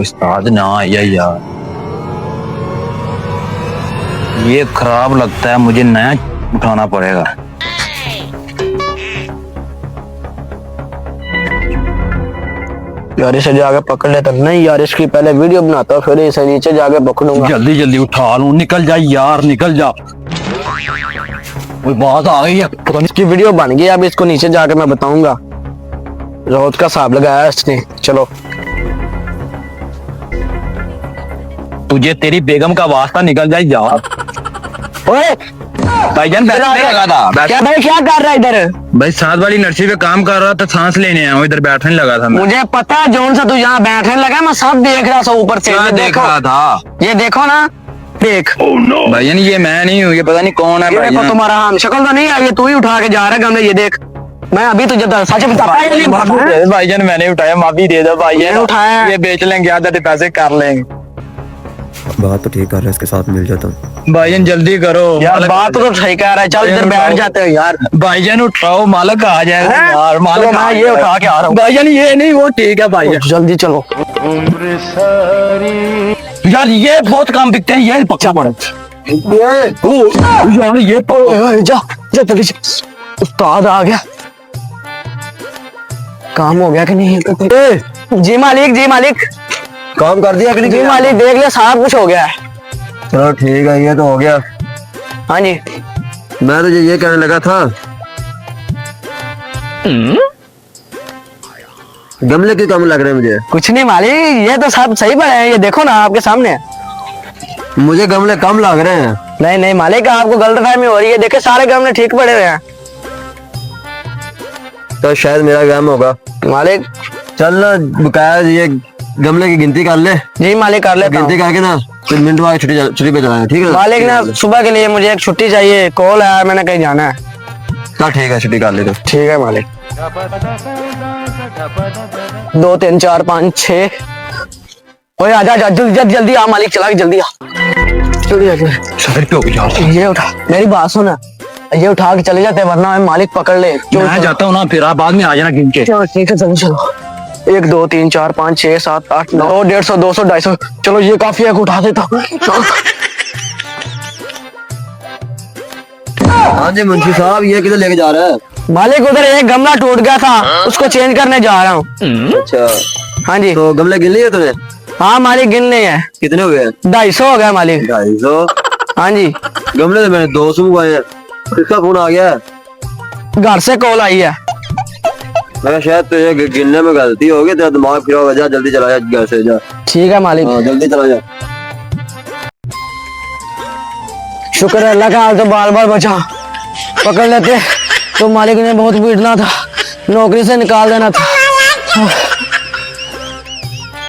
उस्ताद ना आया यार, ये खराब लगता है, मुझे नया उठाना पड़ेगा। यार इसे जाके पकड़ लेता। नहीं यार, इसकी पहले वीडियो बनाता हूँ, फिर इसे नीचे जाके पकड़ूंगा। जल्दी जल्दी उठा लूं, निकल जा यार, निकल जा। कोई बात आ गई है, पता नहीं। इसकी वीडियो बन गई, अब इसको नीचे जाके मैं बताऊंगा। रोज का हिसाब लगाया इसने। चलो तुझे तेरी बेगम का वास्ता, निकल जाए यार। ओए भाईजान बैठने लगा था। क्या भाई, क्या कर रहा है इधर? भाई साथ वाली नर्सरी पे काम कर रहा था, सांस लेने आया हूँ, इधर बैठने लगा था मैं। मुझे पता है जोन सा तू यहाँ बैठने लगा, मैं सब देख रहा था ऊपर से। क्या ये देख देखो, रहा था? ये देखो ना, देख। भाईजान ये मैं नहीं हूँ, ये पता नहीं कौन है ये देखो, भाईजान। तुम्हारा हम शक्ल तो नहीं है, ये तू ही उठा के जा रहा है गमले। ये देख, मैं अभी तुझे सच बताता हूँ। भाईजान मैंने उठाया, माफी दे दो भाईजान। मैंने उठाया। ये बेच लेंगे, आधा पैसे कर लेंगे। बात तो ठीक कर रहा है, इसके साथ मिल जाता हूँ। भाईजान जल्दी करो यार बात तो सही कह रहा है, चल इधर बैठ जाते हो यार। भाईजान उठाओ, मालक आ जाएगा हैं? यार, मालक चलो, मैं ये उठा के आ रहा हूँ। भाईजान ये नहीं, वो ठीक है भाईजान। जल्दी चलो यार ये बहुत काम बिकते हैं, ये पक्का पड़े। यार ये जा जा जल्दी जा। उस्ताद आ गया, काम हो गया कि नहीं? जी मालिक, जी मालिक, काम कर दिया कि नहीं? जी मालिक देख लिया, सारा कुछ हो गया है। चलो ठीक है, ये तो हो गया। हाँ जी। मैं तो ये कहने लगा था, गमले के कम लग रहे हैं मुझे। कुछ नहीं मालिक, ये तो सब सही पड़े हैं, ये देखो ना आपके सामने। मुझे गमले कम लग रहे हैं। नहीं नहीं मालिक, आपको गलतफहमी हो रही है, देखे सारे गमले ठीक पड़े हुए हैं। तो शायद मेरा गम होगा। मालिक चल ना बकाया ये गमले की गिनती कर ले। जी मालिक, कर लेता गिनती हूँ। करके ना फिर मिनट बाद छुट्टी पे चलाएं, ठीक है ना? मालिक ना सुबह के लिए मुझे एक छुट्टी चाहिए, कॉल आया, मैंने कहीं जाना है। चल ठीक है, छुट्टी कर ले तो। ठीक है मालिक। 2 3 4 5 6। ओए आजा आजा, जल्दी जल्दी जल्दी आ मालिक, चला के जल्दी आ, जल्दी आ जल्दी। सफर क्यों यार? ये उठा, मेरी बात सुन, ये उठा के चले जाते वरना हमें मालिक पकड़ ले। मैं जाता हूँ ना, फिर आप बाद में आ जाना गिन के। चलो ठीक है, चलो चलो। 1 2 3 4 5 6 7 8 9 150 200 250। चलो ये काफी है, उठा देता हूँ। हाँ जी मुंशी साहब, ये किधर लेके जा रहा है? मालिक उधर एक गमला टूट गया था, उसको चेंज करने जा रहा हूँ। अच्छा, हाँ जी। तो गमले गिन लिए तूने? हाँ मालिक, गिन नहीं है। कितने हो गए? 250 हो गया मालिक। 250 हाँ जी। गमले तो मैंने 200 मंगवाए हैं। किसका फोन आ गया है? घर से कॉल आई है। मैं शायद तुझे गिनने में गलती हो गई, तेरा दिमाग फिरा होगा। जा जल्दी चला जा घर से, जा। ठीक है मालिक। हाँ जल्दी चला जा। शुक्र है अल्लाह का, आज तो बार बार बचा। पकड़ लेते तो मालिक ने बहुत पीटना था, नौकरी से निकाल देना था।